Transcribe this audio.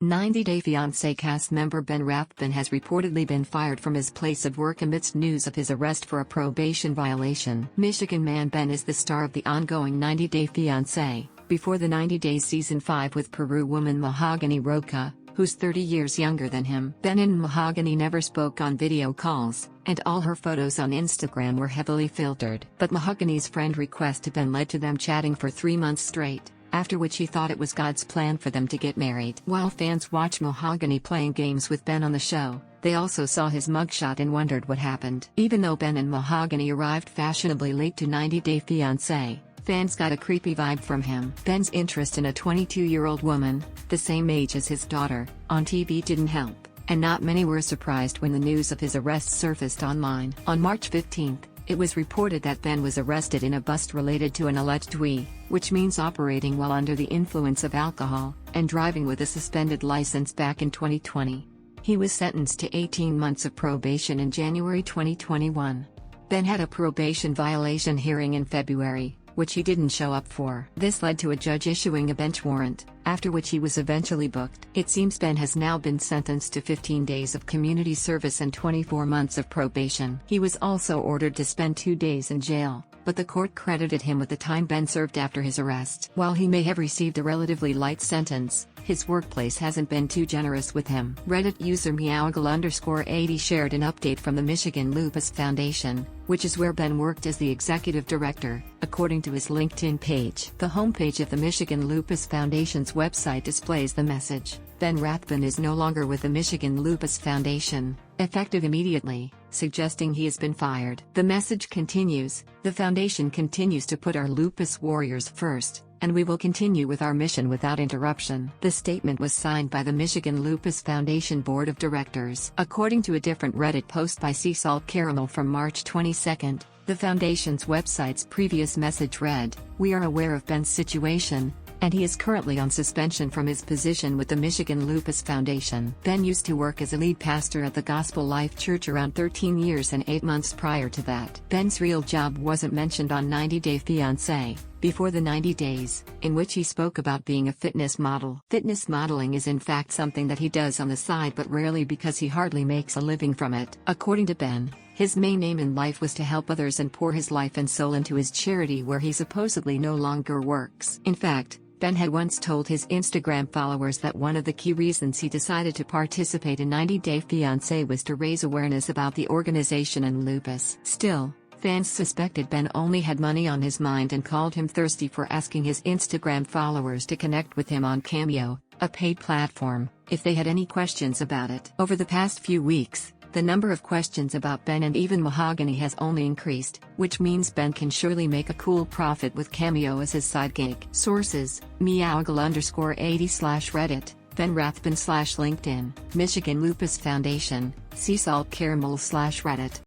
90 Day Fiancé cast member Ben Rathbun has reportedly been fired from his place of work amidst news of his arrest for a probation violation. Michigan man Ben is the star of the ongoing 90 Day Fiancé, before the 90 Days Season 5 with Peru woman Mahogany Roca, who's 30 years younger than him. Ben and Mahogany never spoke on video calls, and all her photos on Instagram were heavily filtered. But Mahogany's friend requested Ben led to them chatting for 3 months straight, after which he thought it was God's plan for them to get married. While fans watched Mahogany playing games with Ben on the show, they also saw his mugshot and wondered what happened. Even though Ben and Mahogany arrived fashionably late to 90 Day Fiancé, fans got a creepy vibe from him. Ben's interest in a 22-year-old woman, the same age as his daughter, on TV didn't help, and not many were surprised when the news of his arrest surfaced online. On March 15, it was reported that Ben was arrested in a bust related to an alleged DUI, which means operating while under the influence of alcohol, and driving with a suspended license back in 2020. He was sentenced to 18 months of probation in January 2021. Ben had a probation violation hearing in February, which he didn't show up for. This led to a judge issuing a bench warrant, after which he was eventually booked. It seems Ben has now been sentenced to 15 days of community service and 24 months of probation. He was also ordered to spend 2 days in jail, but the court credited him with the time Ben served after his arrest. While he may have received a relatively light sentence, his workplace hasn't been too generous with him. Reddit user Mahogany_80 shared an update from the Michigan Lupus Foundation, which is where Ben worked as the executive director, according to his LinkedIn page. The homepage of the Michigan Lupus Foundation's website displays the message, "Ben Rathbun is no longer with the Michigan Lupus Foundation, effective immediately," suggesting he has been fired. The message continues, "The foundation continues to put our lupus warriors first, and we will continue with our mission without interruption." The statement was signed by the Michigan Lupus Foundation Board of Directors. According to a different Reddit post by Sea Salt Caramel from March 22, the foundation's website's previous message read, "We are aware of Ben's situation, and he is currently on suspension from his position with the Michigan Lupus Foundation." Ben used to work as a lead pastor at the Gospel Life Church around 13 years and 8 months prior to that. Ben's real job wasn't mentioned on 90 Day Fiancé, before the 90 days, in which he spoke about being a fitness model. Fitness modeling is in fact something that he does on the side but rarely because he hardly makes a living from it. According to Ben, his main aim in life was to help others and pour his life and soul into his charity where he supposedly no longer works. In fact, Ben had once told his Instagram followers that one of the key reasons he decided to participate in 90 Day Fiancé was to raise awareness about the organization and lupus. Still, fans suspected Ben only had money on his mind and called him thirsty for asking his Instagram followers to connect with him on Cameo, a paid platform, if they had any questions about it. Over the past few weeks, the number of questions about Ben and even Mahogany has only increased, which means Ben can surely make a cool profit with Cameo as his side gig. Sources: Mahogany_80/Reddit, Ben Rathbun/LinkedIn, Michigan Lupus Foundation, Sea Salt Caramel/Reddit.